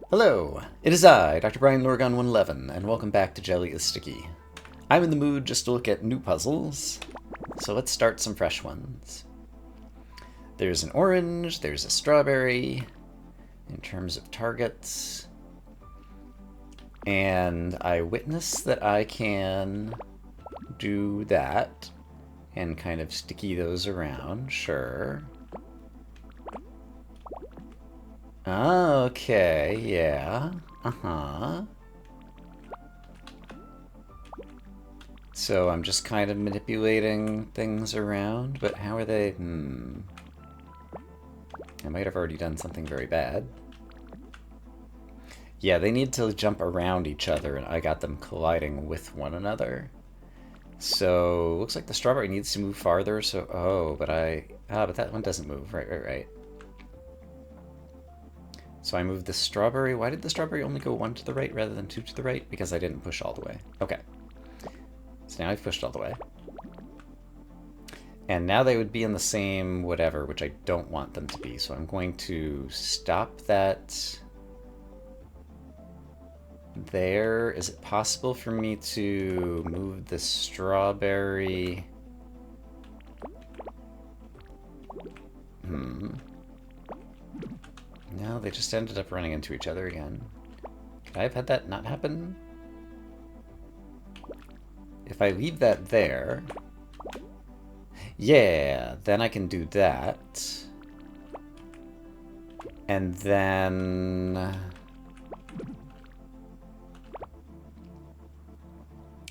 Hello, it is I, Dr. Brian Lorgon 111, and welcome back to Jelly is Sticky. I'm in the mood just to look at new puzzles, so let's start some fresh ones. There's an orange, there's a strawberry, in terms of targets, and I witness that I can do that and kind of sticky those around, sure. Okay, yeah, So I'm just kind of manipulating things around, but how are they? I might have already done something very bad. Yeah, they need to jump around each other, and I got them colliding with one another. So, looks like the strawberry needs to move farther, so, but that one doesn't move, right. So I moved the strawberry. Why did the strawberry only go one to the right rather than two to the right? Because I didn't push all the way. Okay. So now I've pushed all the way. And now they would be in the same whatever, which I don't want them to be. So I'm going to stop that there. Is it possible for me to move the strawberry? No, they just ended up running into each other again. Could I have had that not happen? If I leave that there... Yeah, then I can do that. And then...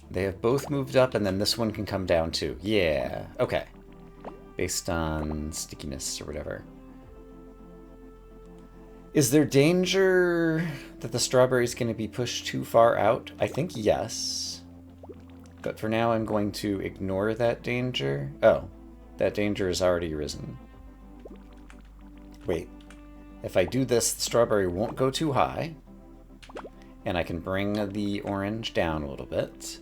They have both moved up, and then this one can come down too. Yeah, okay. Based on stickiness or whatever. Is there danger that the strawberry is going to be pushed too far out? I think yes. But for now, I'm going to ignore that danger. Oh, that danger has already arisen. Wait. If I do this, the strawberry won't go too high. And I can bring the orange down a little bit.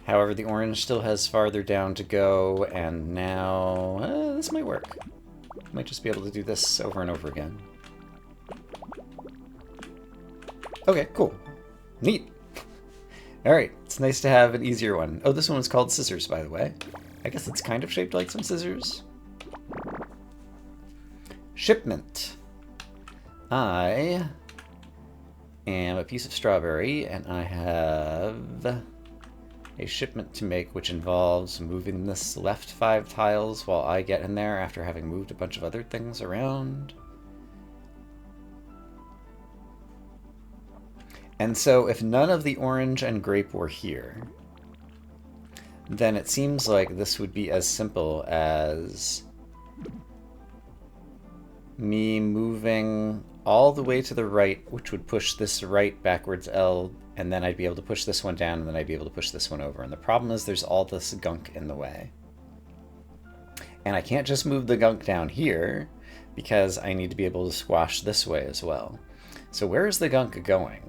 However, the orange still has farther down to go, and now this might work. Might just be able to do this over and over again. Okay, cool. Neat. Alright, it's nice to have an easier one. Oh, this one was called Scissors, by the way. I guess it's kind of shaped like some scissors. Shipment. I am a piece of strawberry, and I have a shipment to make, which involves moving this left 5 tiles while I get in there after having moved a bunch of other things around. And so if none of the orange and grape were here, then it seems like this would be as simple as me moving all the way to the right, which would push this right backwards L, and then I'd be able to push this one down, and then I'd be able to push this one over. And the problem is there's all this gunk in the way. And I can't just move the gunk down here, because I need to be able to squash this way as well. So where is the gunk going?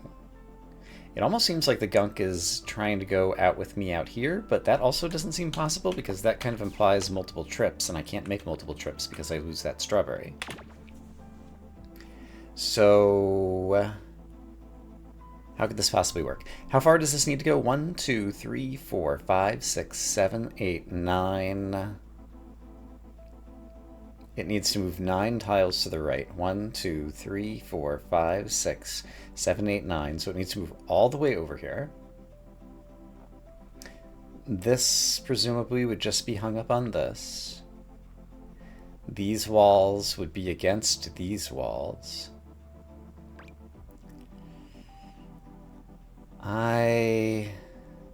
It almost seems like the gunk is trying to go out with me out here, but that also doesn't seem possible, because that kind of implies multiple trips, and I can't make multiple trips because I lose that strawberry. So, how could this possibly work? How far does this need to go? 1, 2, 3, 4, 5, 6, 7, 8, 9. It needs to move 9 tiles to the right. 1, 2, 3, 4, 5, 6, 7, 8, 9. So it needs to move all the way over here. This presumably would just be hung up on this. These walls would be against these walls. I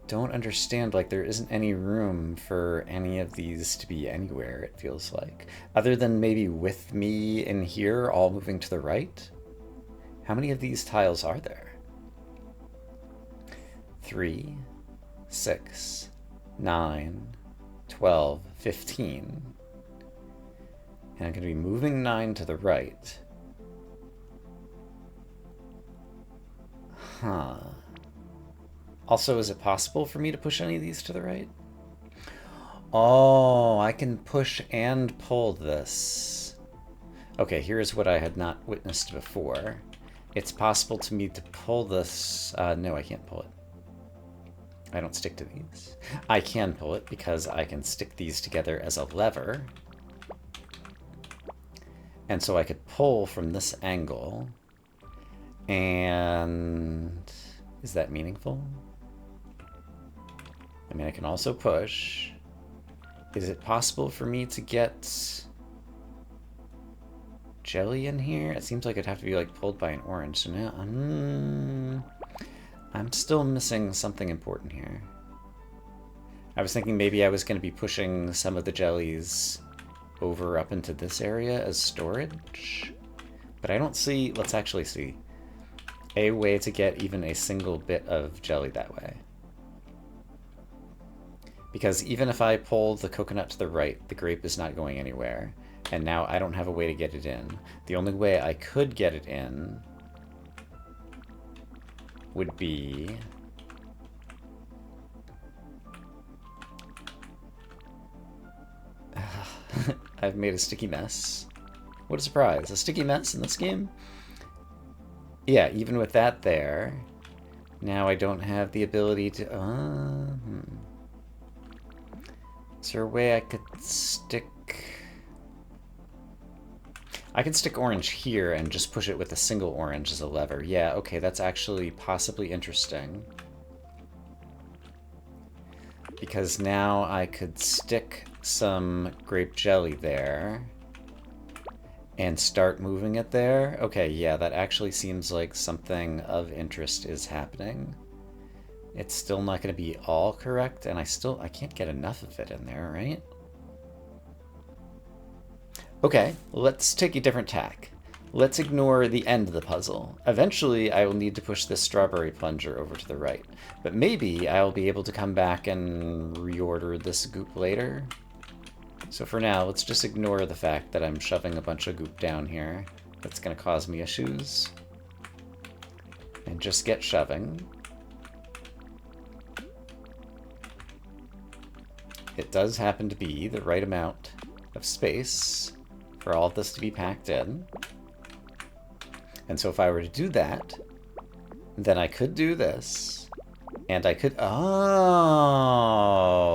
don't understand, like, there isn't any room for any of these to be anywhere, it feels like. Other than maybe with me in here, all moving to the right? How many of these tiles are there? 3, 6, 9, 12, 15. And I'm going to be moving 9 to the right. Huh. Also, is it possible for me to push any of these to the right? Oh, I can push and pull this. Okay, here's what I had not witnessed before. It's possible to me to pull this... no, I can't pull it. I don't stick to these. I can pull it because I can stick these together as a lever. And so I could pull from this angle. And... is that meaningful? I mean, I can also push. Is it possible for me to get jelly in here? It seems like it'd have to be like pulled by an orange. So now I'm still missing something important here. I was thinking maybe I was going to be pushing some of the jellies over up into this area as storage. But I don't see, let's actually see, a way to get even a single bit of jelly that way. Because even if I pull the coconut to the right, the grape is not going anywhere. And now I don't have a way to get it in. The only way I could get it in would be... I've made a sticky mess. What a surprise. A sticky mess in this game? Yeah, even with that there, now I don't have the ability to... Is there a way I could stick... I can stick orange here and just push it with a single orange as a lever. Yeah, okay, that's actually possibly interesting. Because now I could stick some grape jelly there and start moving it there. Okay, yeah, that actually seems like something of interest is happening. It's still not going to be all correct, and I can't get enough of it in there, right? Okay, let's take a different tack. Let's ignore the end of the puzzle. Eventually, I will need to push this strawberry plunger over to the right, but maybe I'll be able to come back and reorder this goop later. So for now, let's just ignore the fact that I'm shoving a bunch of goop down here. That's going to cause me issues. And just get shoving. It does happen to be the right amount of space for all of this to be packed in. And so if I were to do that, then I could do this. And I could... Oh,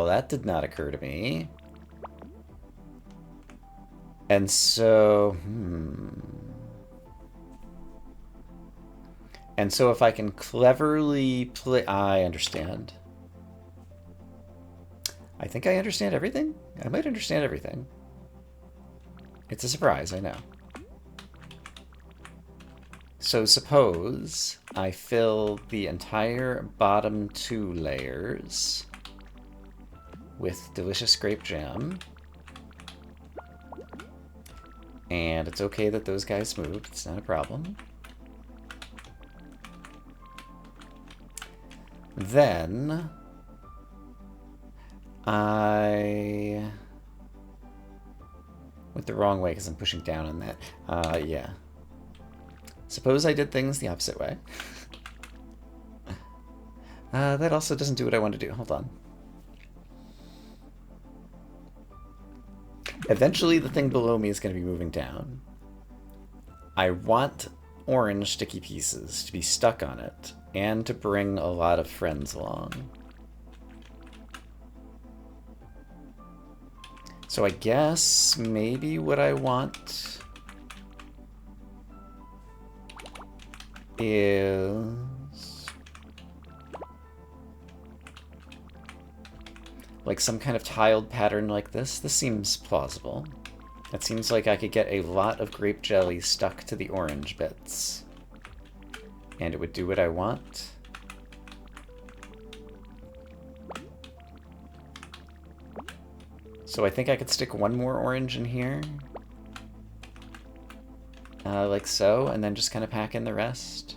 that did not occur to me. And so... And so if I can cleverly play... I understand. I think I understand everything. I might understand everything. It's a surprise, I know. So suppose I fill the entire bottom 2 layers with delicious grape jam. And it's okay that those guys moved. It's not a problem. Then... I went the wrong way because I'm pushing down on that. Yeah. Suppose I did things the opposite way. That also doesn't do what I want to do. Hold on. Eventually the thing below me is going to be moving down. I want orange sticky pieces to be stuck on it and to bring a lot of friends along. So I guess maybe what I want is like some kind of tiled pattern like this. This seems plausible. It seems like I could get a lot of grape jelly stuck to the orange bits. And it would do what I want. So I think I could stick one more orange in here. Like so, and then just kind of pack in the rest.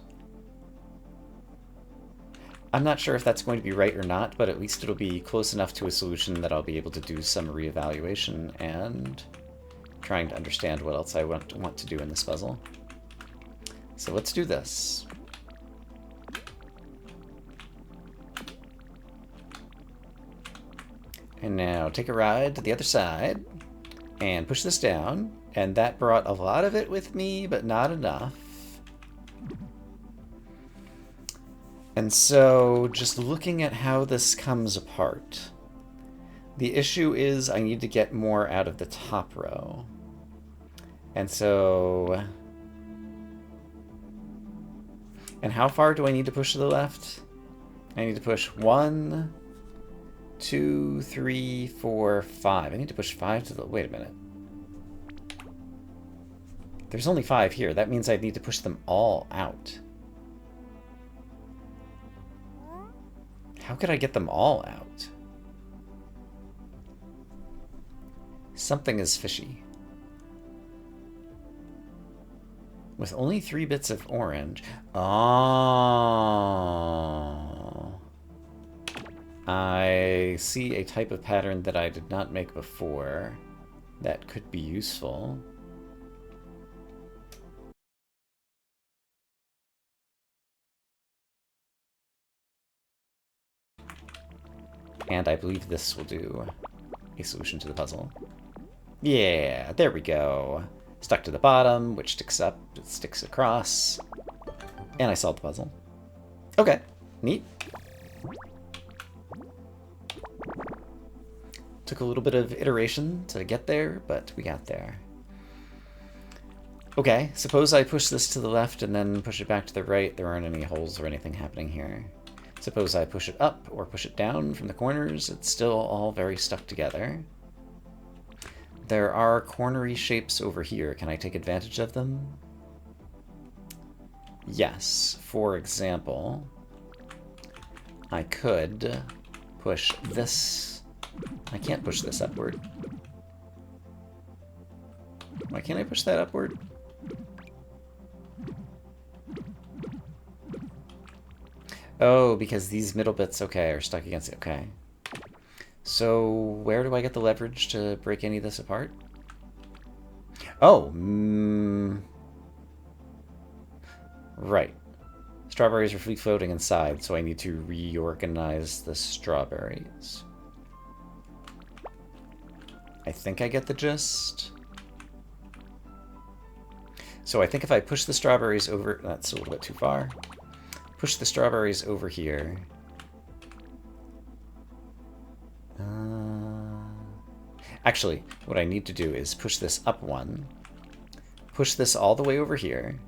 I'm not sure if that's going to be right or not, but at least it'll be close enough to a solution that I'll be able to do some reevaluation and trying to understand what else I want to do in this puzzle. So let's do this. And now take a ride to the other side and push this down And that brought a lot of it with me, but not enough. And so, just looking at how this comes apart, the issue is I need to get more out of the top row. And so... And how far do I need to push to the left? I need to push 1, 2, 3, 4, 5. I need to push 5 to the... Wait a minute. There's only 5 here. That means I need to push them all out. How could I get them all out? Something is fishy. With only 3 bits of orange. Oh. I see a type of pattern that I did not make before that could be useful. And I believe this will do a solution to the puzzle. Yeah, there we go. Stuck to the bottom, which sticks up, it sticks across. And I solved the puzzle. Okay, neat. Took a little bit of iteration to get there, but we got there. Okay, suppose I push this to the left and then push it back to the right. There aren't any holes or anything happening here. Suppose I push it up or push it down from the corners. It's still all very stuck together. There are cornery shapes over here. Can I take advantage of them? Yes. For example, I could push this. I can't push this upward. Why can't I push that upward? Oh, because these middle bits, okay, are stuck against it. Okay. So where do I get the leverage to break any of this apart? Oh, right. Strawberries are free floating inside, so I need to reorganize the strawberries. I think I get the gist. So I think if I push the strawberries over... That's a little bit too far. Push the strawberries over here. Actually, what I need to do is push this up 1. Push this all the way over here.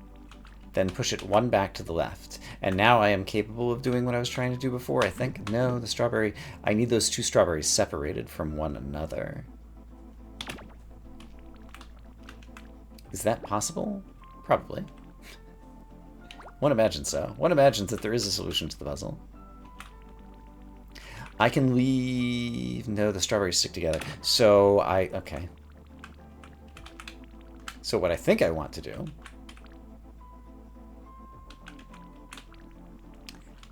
Then push it 1 back to the left. And now I am capable of doing what I was trying to do before, I think. No, the strawberry... I need those 2 strawberries separated from one another. Is that possible? Probably. One imagines so. One imagines that there is a solution to the puzzle. I can leave... No, the strawberries stick together. So okay. So what I think I want to do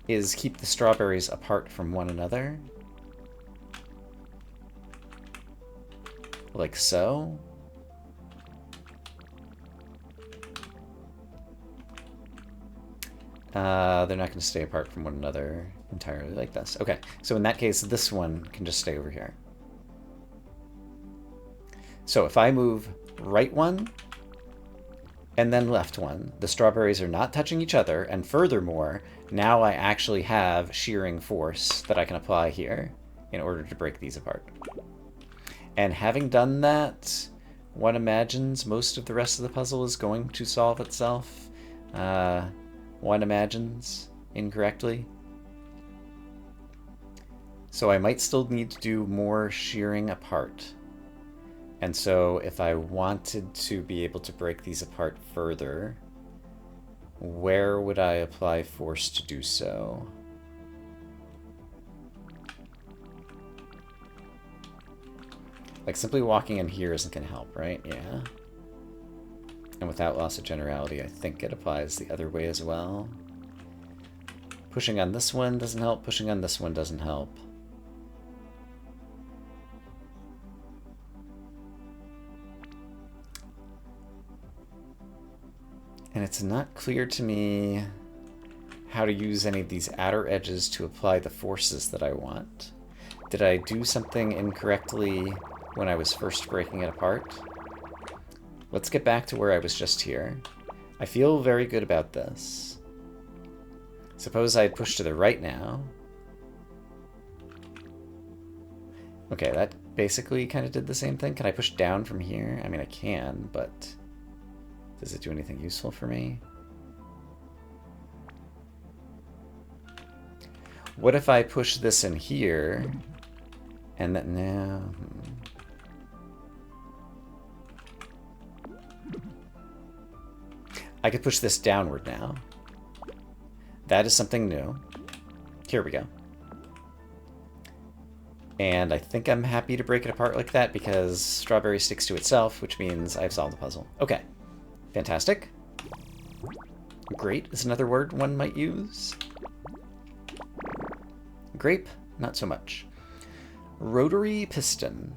is keep the strawberries apart from one another. Like so. They're not going to stay apart from one another entirely like this. Okay, so in that case, this one can just stay over here. So if I move right 1 and then left 1, the strawberries are not touching each other, and furthermore, now I actually have shearing force that I can apply here in order to break these apart. And having done that, one imagines most of the rest of the puzzle is going to solve itself. One imagines incorrectly. So I might still need to do more shearing apart. And so if I wanted to be able to break these apart further, where would I apply force to do so? Like simply walking in here isn't going to help, right? Yeah. And without loss of generality, I think it applies the other way as well. Pushing on this one doesn't help. Pushing on this one doesn't help. And it's not clear to me how to use any of these outer edges to apply the forces that I want. Did I do something incorrectly when I was first breaking it apart? Let's get back to where I was just here. I feel very good about this. Suppose I push to the right now. Okay, that basically kind of did the same thing. Can I push down from here? I mean, I can, but does it do anything useful for me? What if I push this in here and then now? I could push this downward now. That is something new. Here we go. And I think I'm happy to break it apart like that because strawberry sticks to itself, which means I've solved the puzzle. Okay. Fantastic. Great is another word one might use. Grape, not so much. Rotary piston.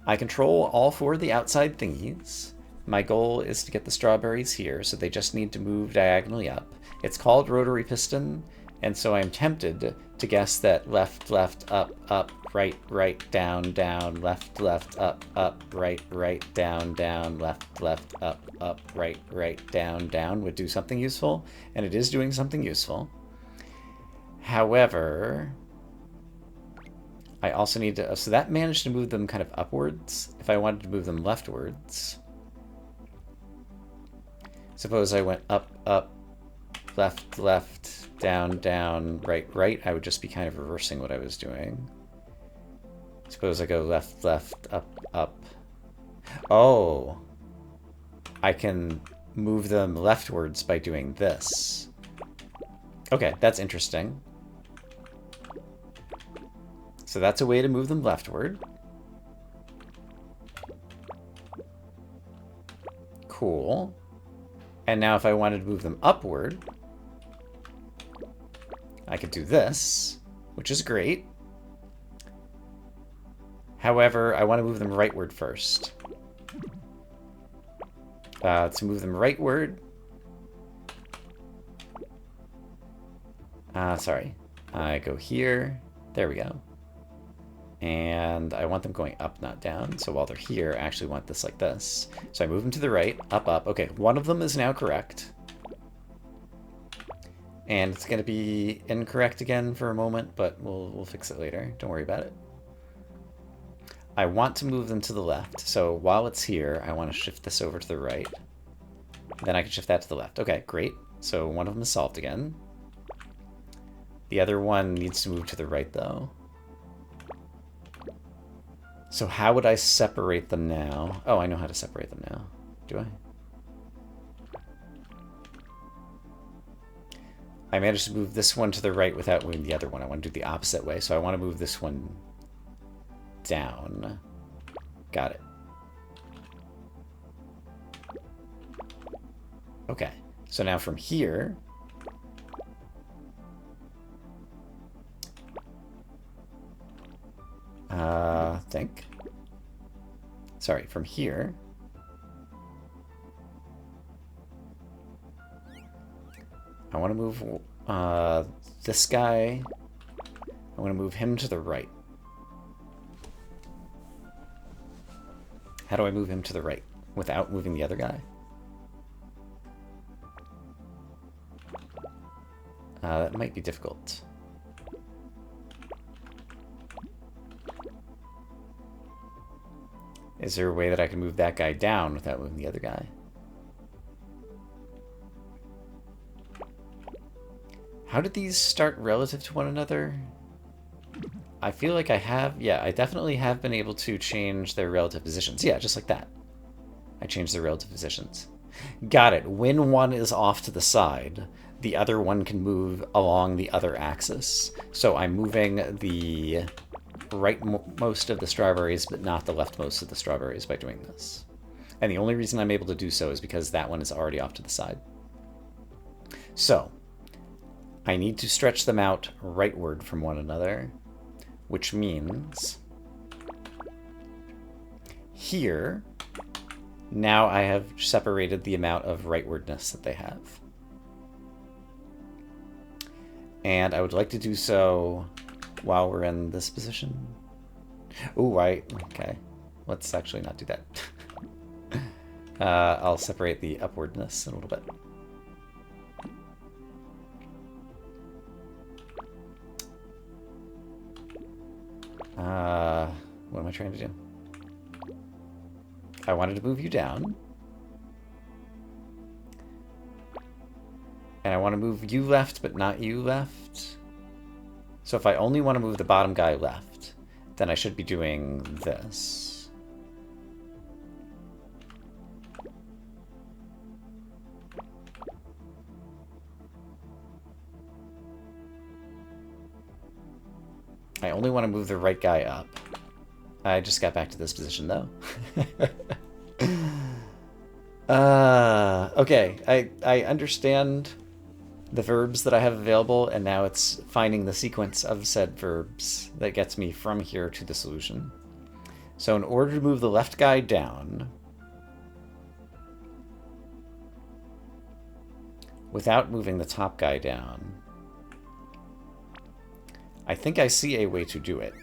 I control all four of the outside thingies. My goal is to get the strawberries here, so they just need to move diagonally up. It's called rotary piston, and so I'm tempted to guess that left, left, up, up, right, right, down, down, left, left, up, right, right, down, down, left, left, up, right, right, down, down would do something useful, and it is doing something useful. However, I also need to... So that managed to move them kind of upwards. If I wanted to move them leftwards... Suppose I went up, up, left, left, down, down, right, right. I would just be kind of reversing what I was doing. Suppose I go left, left, up, up. Oh! I can move them leftwards by doing this. Okay, that's interesting. So that's a way to move them leftward. Cool. And now if I wanted to move them upward, I could do this, which is great. However, I want to move them rightward first. To move them rightward... sorry. I go here. There we go. And I want them going up, not down. So while they're here, I actually want this like this. So I move them to the right, up, up. Okay, one of them is now correct. And it's going to be incorrect again for a moment, but we'll fix it later. Don't worry about it. I want to move them to the left. So while it's here, I want to shift this over to the right. Then I can shift that to the left. Okay, great. So one of them is solved again. The other one needs to move to the right, though. So how would I separate them now? Oh, I know how to separate them now. Do I? I managed to move this one to the right without moving the other one. I want to do the opposite way, so I want to move this one down. Got it. Okay, so now from here... think. Sorry, from here. I want to move this guy. I want to move him to the right. How do I move him to the right without moving the other guy? That might be difficult. Is there a way that I can move that guy down without moving the other guy? How did these start relative to one another? I feel like I have... Yeah, I definitely have been able to change their relative positions. Yeah, just like that. I changed their relative positions. Got it. When one is off to the side, the other one can move along the other axis. So I'm moving the rightmost of the strawberries, but not the leftmost of the strawberries by doing this. And the only reason I'm able to do so is because that one is already off to the side. So, I need to stretch them out rightward from one another, which means here, now I have separated the amount of rightwardness that they have. And I would like to do so while we're in this position. Ooh, right. Okay. Let's actually not do that. I'll separate the upwardness a little bit. What am I trying to do? I wanted to move you down. And I want to move you left, but not you left. So if I only want to move the bottom guy left, then I should be doing this. I only want to move the right guy up. I just got back to this position, though. Okay, I understand the verbs that I have available, and now it's finding the sequence of said verbs that gets me from here to the solution. So in order to move the left guy down, without moving the top guy down, I think I see a way to do it.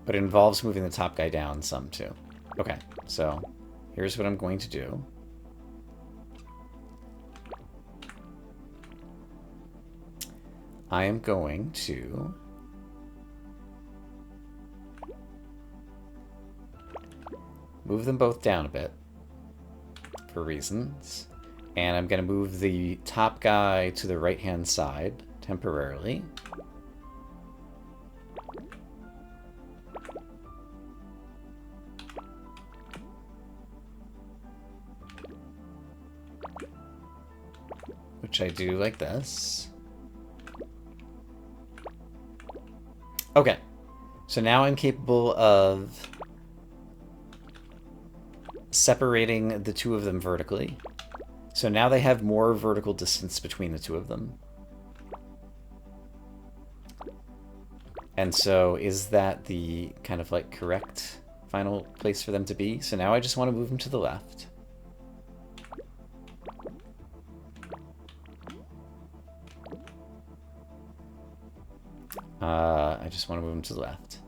But it involves moving the top guy down some too. Okay, so here's what I'm going to do. I am going to move them both down a bit for reasons. And I'm going to move the top guy to the right-hand side temporarily. Which I do like this. Okay, so now I'm capable of separating the two of them vertically. So now they have more vertical distance between the two of them. And so is that the kind of like correct final place for them to be? So now I just want to move them to the left. I just want to move them to the left.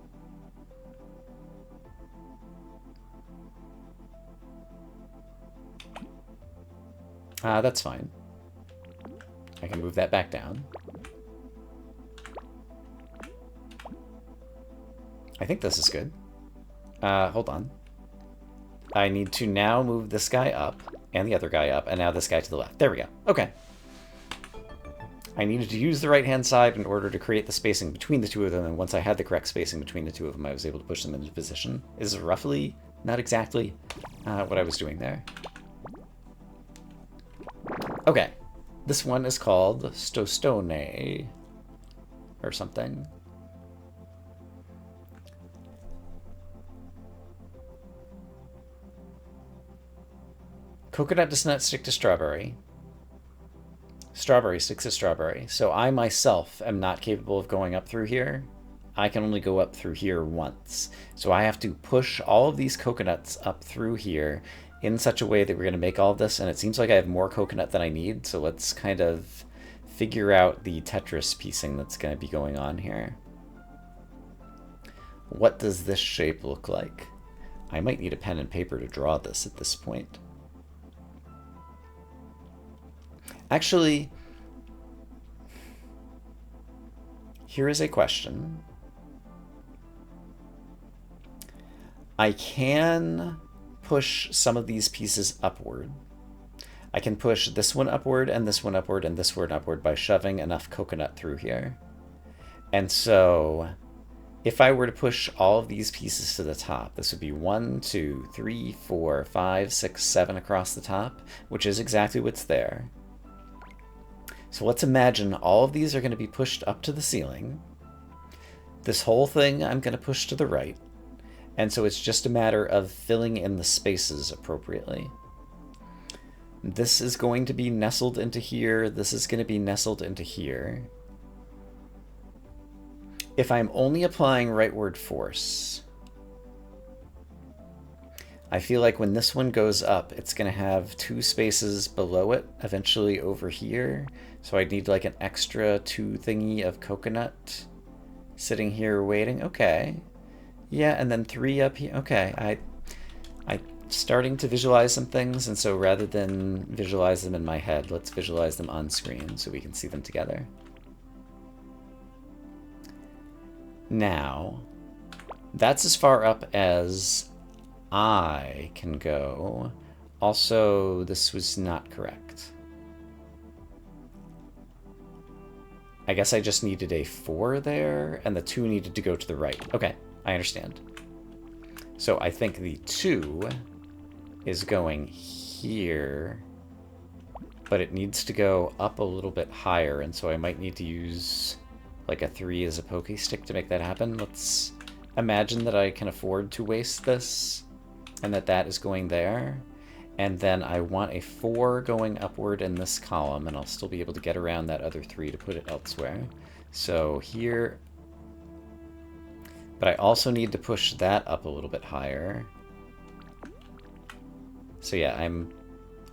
That's fine. I can move that back down. I think this is good. Hold on. I need to now move this guy up, and the other guy up, and now this guy to the left. There we go. Okay. I needed to use the right-hand side in order to create the spacing between the two of them, and once I had the correct spacing between the two of them, I was able to push them into position. Is roughly, not exactly, what I was doing there. Okay. This one is called Stostone, or something. Coconut does not stick to strawberry. Strawberry sticks to strawberry. So I myself am not capable of going up through here. I can only go up through here once. So I have to push all of these coconuts up through here in such a way that we're going to make all of this. And it seems like I have more coconut than I need. So let's kind of figure out the Tetris piecing that's going to be going on here. What does this shape look like? I might need a pen and paper to draw this at this point. Actually, here is a question. I can push some of these pieces upward. I can push this one upward and this one upward and this one upward by shoving enough coconut through here. And so if I were to push all of these pieces to the top, this would be 1, 2, 3, 4, 5, 6, 7 across the top, which is exactly what's there. So let's imagine all of these are going to be pushed up to the ceiling. This whole thing I'm going to push to the right. And so it's just a matter of filling in the spaces appropriately. This is going to be nestled into here. This is going to be nestled into here. If I'm only applying rightward force, I feel like when this one goes up, it's going to have 2 spaces below it, eventually over here. So I'd need like an extra 2 thingy of coconut sitting here waiting. Okay. Yeah, and then 3 up here. Okay, I'm starting to visualize some things, and so rather than visualize them in my head, let's visualize them on screen so we can see them together. Now, that's as far up as I can go. Also, this was not correct. I guess I just needed a 4 there, and the 2 needed to go to the right. Okay, I understand. So I think the 2 is going here, but it needs to go up a little bit higher, and so I might need to use like a 3 as a pokey stick to make that happen. Let's imagine that I can afford to waste this, and that is going there. And then I want a 4 going upward in this column, and I'll still be able to get around that other 3 to put it elsewhere. So here, but I also need to push that up a little bit higher. So yeah, I'm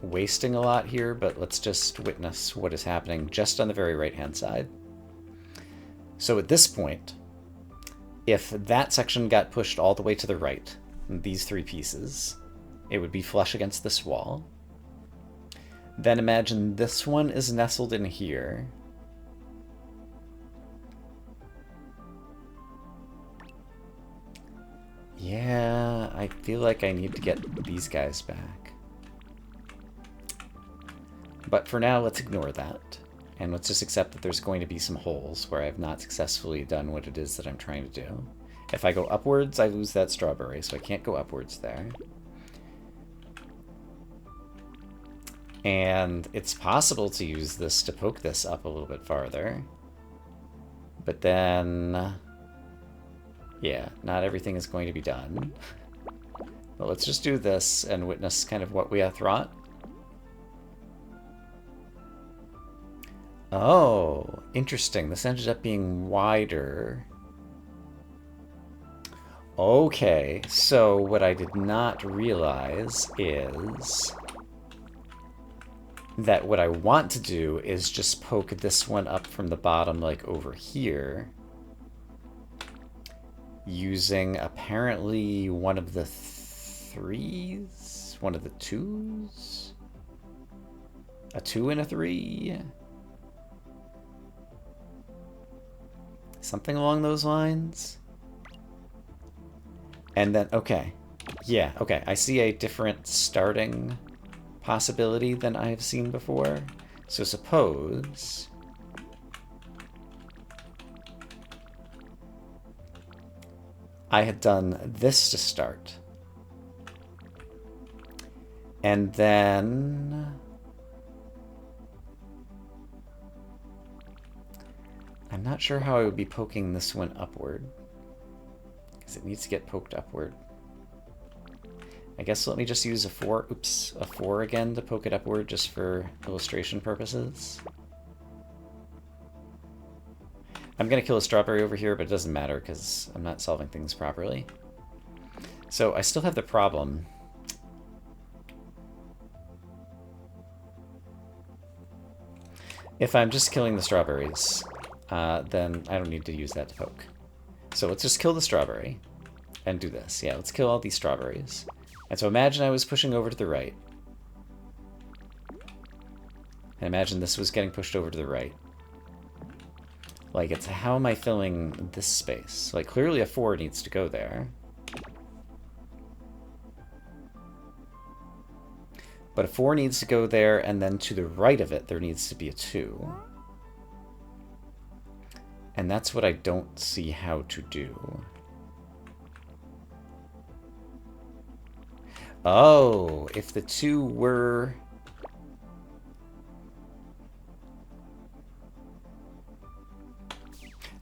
wasting a lot here, but let's just witness what is happening just on the very right-hand side. So at this point, if that section got pushed all the way to the right, these 3 pieces, it would be flush against this wall. Then imagine this one is nestled in here. Yeah, I feel like I need to get these guys back. But for now, let's ignore that. And let's just accept that there's going to be some holes where I've not successfully done what it is that I'm trying to do. If I go upwards, I lose that strawberry, so I can't go upwards there. And it's possible to use this to poke this up a little bit farther. But then, yeah, not everything is going to be done. But let's just do this and witness kind of what we have wrought. Oh, interesting. This ended up being wider. Okay, so what I did not realize is that what I want to do is just poke this one up from the bottom, like over here, using apparently one of the 3s, one of the 2s, a 2 and a 3, something along those lines. And then, okay, yeah, okay, I see a different starting possibility than I have seen before. So suppose I had done this to start. And then I'm not sure how I would be poking this one upward, because it needs to get poked upward. I guess let me just use a 4, oops, a 4 again to poke it upward just for illustration purposes. I'm going to kill a strawberry over here, but it doesn't matter because I'm not solving things properly. So I still have the problem. If I'm just killing the strawberries, then I don't need to use that to poke. So let's just kill the strawberry and do this. Yeah, let's kill all these strawberries. And so imagine I was pushing over to the right. And imagine this was getting pushed over to the right. Like, it's how am I filling this space? Like, clearly a 4 needs to go there. But a 4 needs to go there, and then to the right of it, there needs to be a 2. And that's what I don't see how to do. Oh, if the 2 were...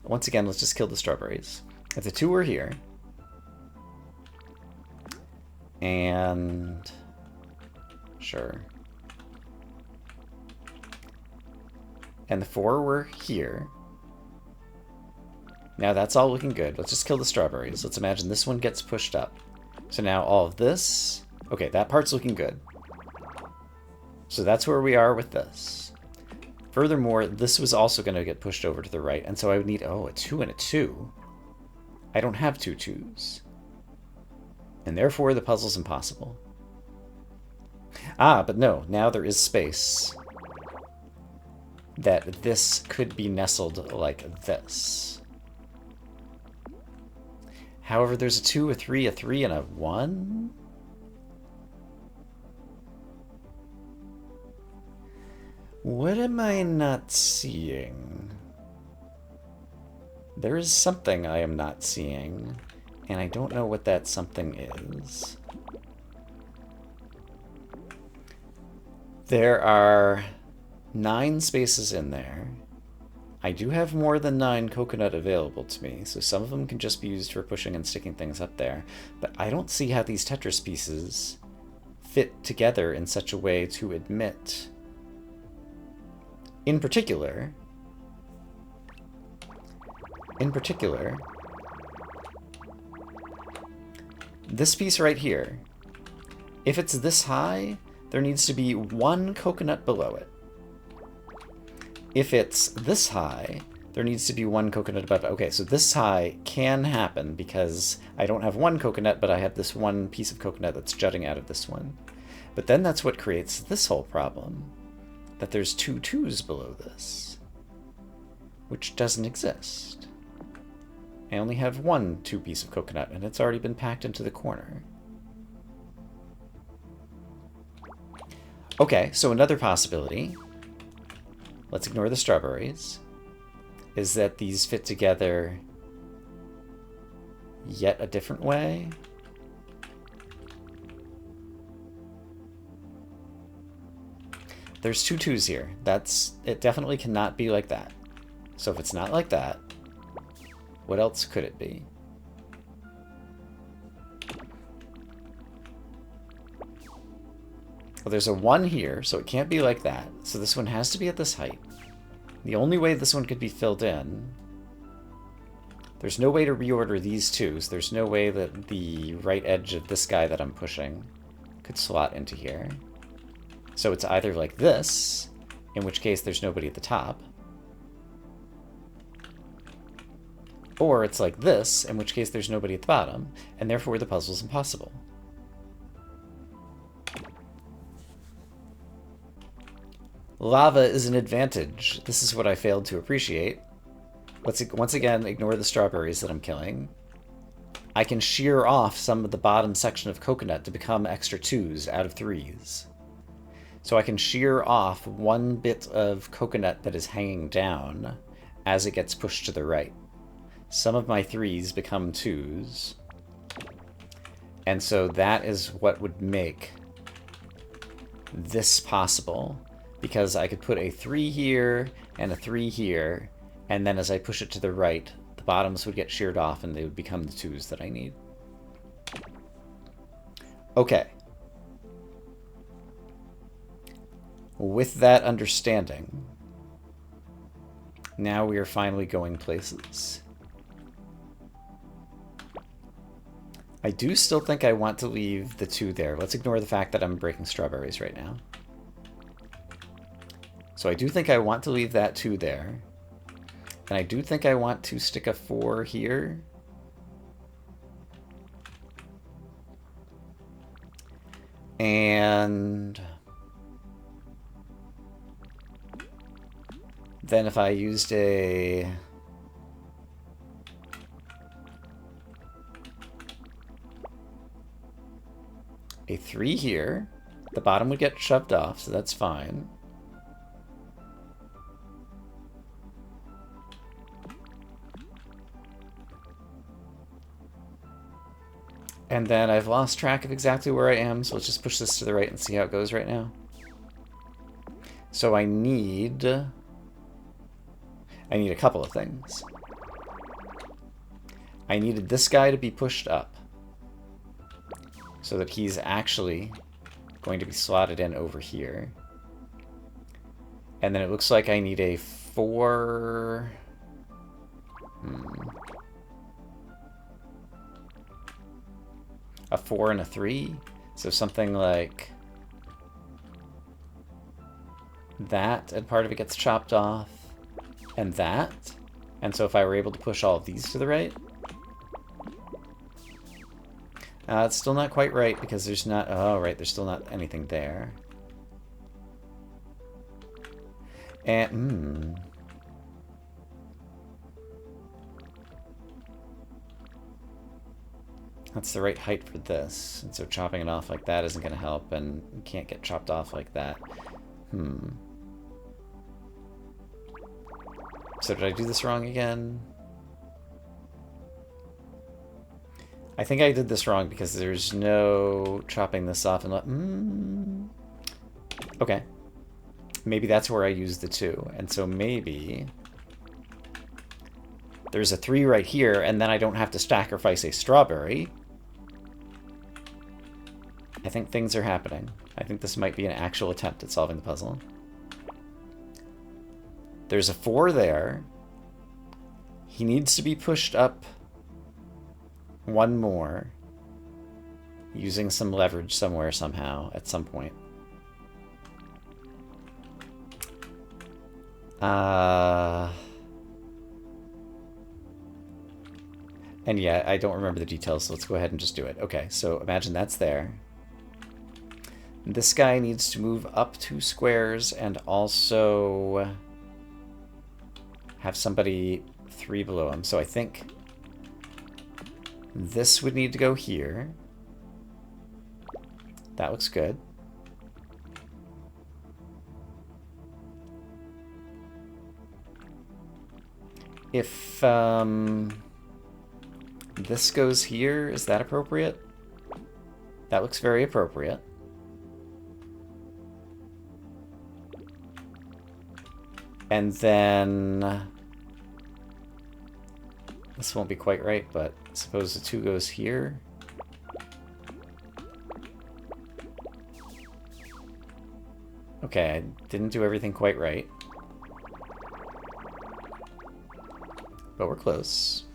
Once again, let's just kill the strawberries. If the 2 were here, and... Sure. And the 4 were here. Now that's all looking good. Let's just kill the strawberries. Let's imagine this one gets pushed up. So now all of this... Okay, that part's looking good. So that's where we are with this. Furthermore, this was also going to get pushed over to the right, and so I would need, oh, a 2 and a 2. I don't have 2 2s. And therefore the puzzle's impossible. Ah, but no, now there is space. That this could be nestled like this. However, there's a 2, a 3, a 3, and a 1? What am I not seeing? There is something I am not seeing, and I don't know what that something is. There are 9 spaces in there. I do have more than 9 coconut available to me, so some of them can just be used for pushing and sticking things up there. But I don't see how these Tetris pieces fit together in such a way to admit. In particular, this piece right here, if it's this high, there needs to be 1 coconut below it. If it's this high, there needs to be 1 coconut above it. Okay, so this high can happen because I don't have 1 coconut, but I have this 1 piece of coconut that's jutting out of this one. But then that's what creates this whole problem, that there's 2 2s below this, which doesn't exist. I only have 1 2-piece of coconut, and it's already been packed into the corner. Okay, so another possibility, let's ignore the strawberries, is that these fit together yet a different way. There's 2 2s here. It definitely cannot be like that. So if it's not like that, what else could it be? Well, there's a 1 here, so it can't be like that. So this one has to be at this height. The only way this one could be filled in... There's no way to reorder these 2s. There's no way that the right edge of this guy that I'm pushing could slot into here. So it's either like this, in which case there's nobody at the top, or it's like this, in which case there's nobody at the bottom, and therefore the puzzle's impossible. Lava is an advantage. This is what I failed to appreciate. Let's once again ignore the strawberries that I'm killing. I can shear off some of the bottom section of coconut to become extra 2s out of 3s. So I can shear off 1 bit of coconut that is hanging down as it gets pushed to the right. Some of my 3s become 2s. And so that is what would make this possible. Because I could put a 3 here and a 3 here, and then as I push it to the right, the bottoms would get sheared off and they would become the 2s that I need. Okay. With that understanding, now we are finally going places. I do still think I want to leave the 2 there. Let's ignore the fact that I'm breaking strawberries right now. So I do think I want to leave that 2 there. And I do think I want to stick a 4 here. And then if I used a... a 3 here, the bottom would get shoved off, so that's fine. And then I've lost track of exactly where I am, so let's just push this to the right and see how it goes right now. So I need a couple of things. I needed this guy to be pushed up so that he's actually going to be slotted in over here. And then it looks like I need a 4... a 4 and a 3, so something like that, and part of it gets chopped off, and that. And so if I were able to push all of these to the right, It's still not quite right because there's not... Oh, right, there's still not anything there. And... That's the right height for this. And so chopping it off like that isn't going to help, and you can't get chopped off like that. So did I do this wrong again? I think I did this wrong because there's no chopping this off and okay. Maybe that's where I used the 2. And so maybe there's a 3 right here, and then I don't have to sacrifice a strawberry. I think things are happening. I think this might be an actual attempt at solving the puzzle. There's a 4 there. He needs to be pushed up 1 more, using some leverage somewhere, somehow, at some point. And yeah, I don't remember the details, so let's go ahead and just do it. Okay, so imagine that's there. This guy needs to move up 2 squares and also have somebody 3 below him. So I think this would need to go here. That looks good. If this goes here, is that appropriate? That looks very appropriate. And then this won't be quite right, but suppose the 2 goes here. Okay, I didn't do everything quite right, but we're close.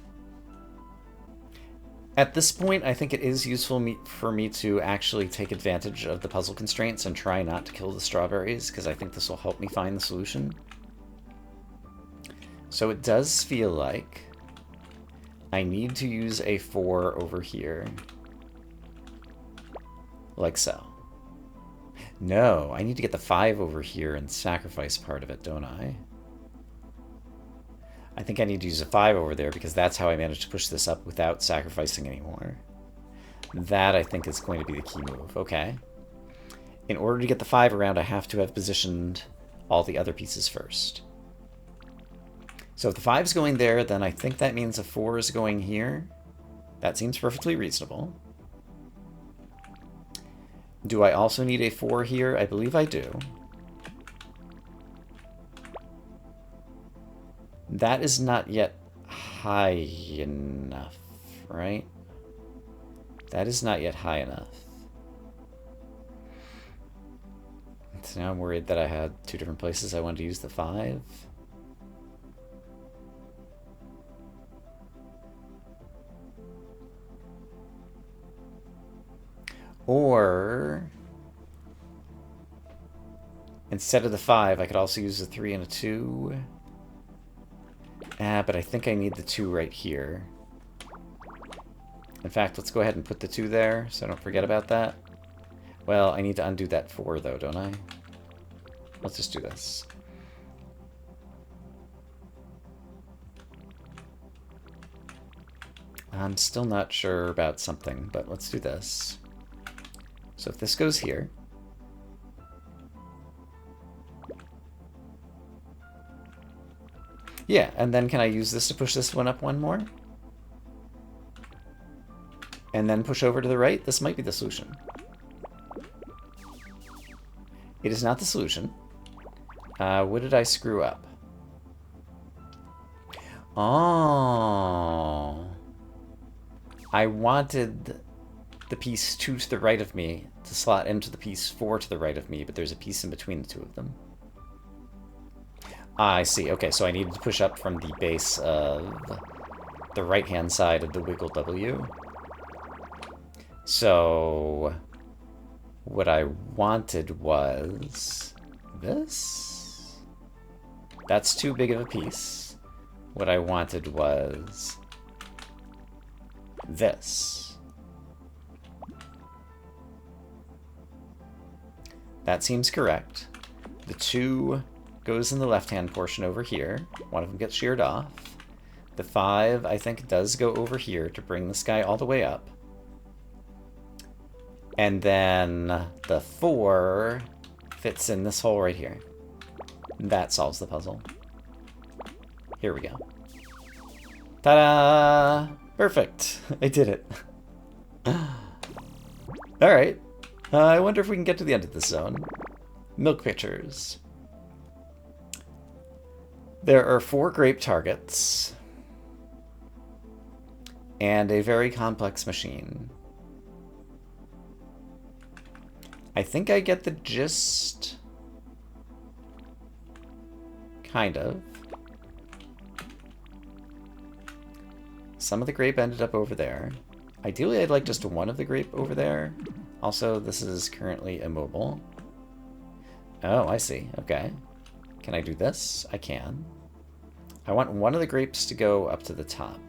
At this point, I think it is useful for me to actually take advantage of the puzzle constraints and try not to kill the strawberries, because I think this will help me find the solution. So it does feel like I need to use a 4 over here. Like so. No, I need to get the 5 over here and sacrifice part of it, don't I? I think I need to use a 5 over there because that's how I managed to push this up without sacrificing anymore. That, I think, is going to be the key move. Okay. In order to get the 5 around, I have to have positioned all the other pieces first. So if the 5's going there, then I think that means a 4 is going here. That seems perfectly reasonable. Do I also need a 4 here? I believe I do. That is not yet high enough, right? That is not yet high enough. So now I'm worried that I had 2 different places I wanted to use the 5. Or instead of the 5, I could also use a 3 and a 2. But I think I need the 2 right here. In fact, let's go ahead and put the 2 there, so I don't forget about that. Well, I need to undo that 4, though, don't I? Let's just do this. I'm still not sure about something, but let's do this. So if this goes here, yeah, and then can I use this to push this one up 1 more? And then push over to the right? This might be the solution. It is not the solution. What did I screw up? Oh. I wanted the piece 2 to the right of me to slot into the piece 4 to the right of me, but there's a piece in between the 2 of them. I see. Okay, so I needed to push up from the base of the right-hand side of the wiggle W. So what I wanted was this. That's too big of a piece. What I wanted was this. That seems correct. The 2 goes in the left-hand portion over here. One of them gets sheared off. The 5, I think, does go over here to bring this guy all the way up. And then the 4 fits in this hole right here. That solves the puzzle. Here we go. Ta-da! Perfect. I did it. Alright. I wonder if we can get to the end of this zone. Milk pitchers. There are 4 grape targets. And a very complex machine. I think I get the gist. Kind of. Some of the grape ended up over there. Ideally, I'd like just one of the grape over there. Also, this is currently immobile. Oh, I see. Okay. Can I do this? I can. I want one of the grapes to go up to the top.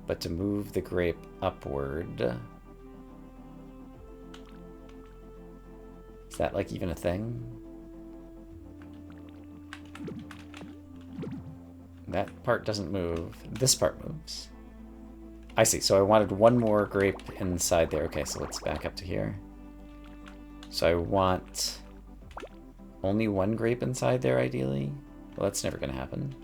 But to move the grape upward... Is that, like, even a thing? That part doesn't move. This part moves. I see. So I wanted one more grape inside there. Okay, so let's back up to here. So I want only one grape inside there, ideally. Well, that's never going to happen.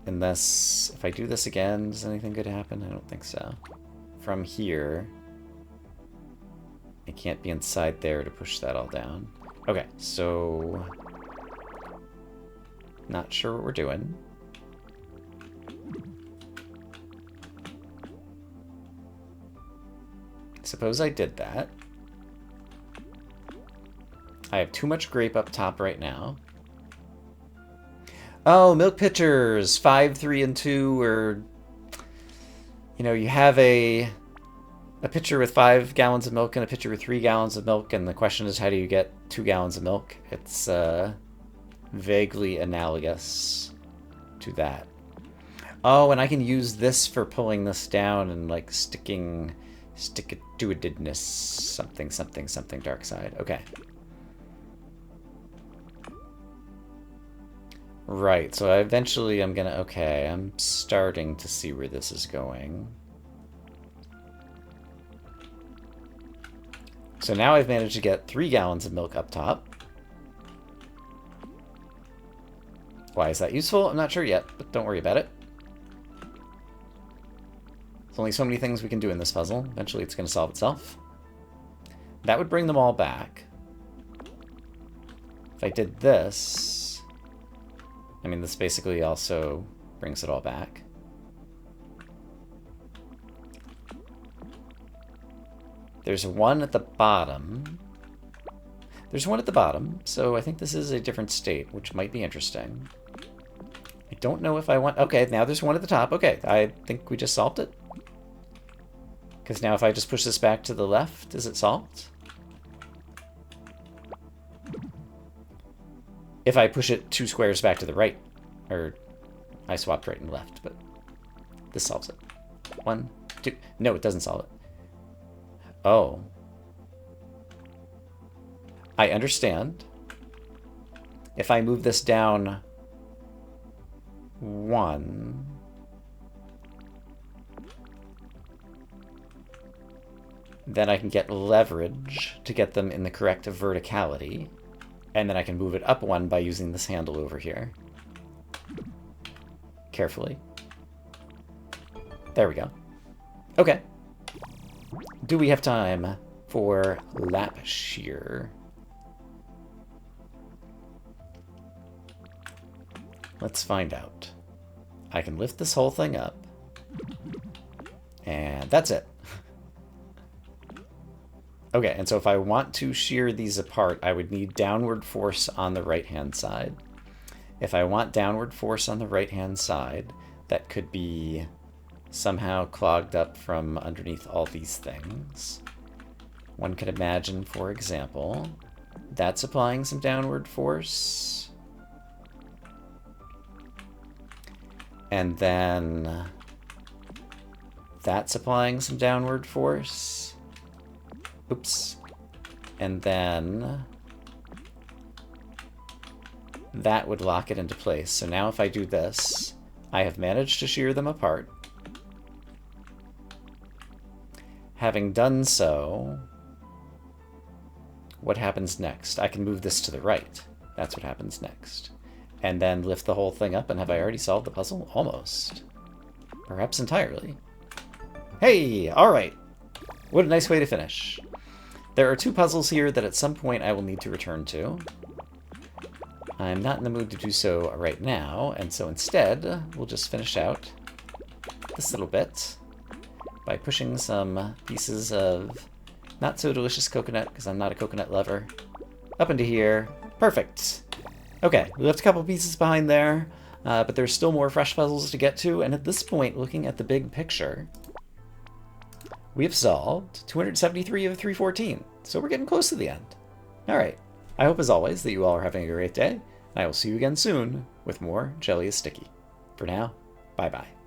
Unless, if I do this again, does anything good happen? I don't think so. From here, it can't be inside there to push that all down. Okay, so... Not sure what we're doing. Suppose I did that. I have too much grape up top right now. Oh, milk pitchers! 5, 3, and 2, or... You know, you have a pitcher with 5 gallons of milk and a pitcher with 3 gallons of milk, and the question is, how do you get 2 gallons of milk? It's vaguely analogous to that. Oh, and I can use this for pulling this down and, like, stick-it-to-itedness, something, something, something, dark side. Okay. Right, so eventually I'm gonna... Okay, I'm starting to see where this is going. So now I've managed to get 3 gallons of milk up top. Why is that useful? I'm not sure yet, but don't worry about it. There's only so many things we can do in this puzzle. Eventually it's going to solve itself. That would bring them all back. If I did this... I mean, this basically also brings it all back. There's one at the bottom. There's one at the bottom, so I think this is a different state, which might be interesting. I don't know if I want... Okay, now there's one at the top. Okay, I think we just solved it. Because now if I just push this back to the left, is it solved? If I push it 2 squares back to the right, or I swapped right and left, but this solves it. 1, 2, no, it doesn't solve it. Oh. I understand. If I move this down 1, then I can get leverage to get them in the correct verticality. And then I can move it up 1 by using this handle over here. Carefully. There we go. Okay. Do we have time for lap shear? Let's find out. I can lift this whole thing up. And that's it. Okay, and so if I want to shear these apart, I would need downward force on the right-hand side. If I want downward force on the right-hand side, that could be somehow clogged up from underneath all these things. One could imagine, for example, that's applying some downward force. And then that's applying some downward force. Oops. And then that would lock it into place. So now if I do this, I have managed to shear them apart. Having done so, what happens next? I can move this to the right. That's what happens next. And then lift the whole thing up, and have I already solved the puzzle? Almost. Perhaps entirely. Hey! Alright! What a nice way to finish. There are 2 puzzles here that at some point I will need to return to. I'm not in the mood to do so right now, and so instead, we'll just finish out this little bit by pushing some pieces of not-so-delicious coconut, because I'm not a coconut lover, up into here. Perfect! Okay, we left a couple pieces behind there, but there's still more fresh puzzles to get to, and at this point, looking at the big picture, we have solved 273 of 314, so we're getting close to the end. Alright, I hope as always that you all are having a great day, and I will see you again soon with more Jelly is Sticky. For now, bye-bye.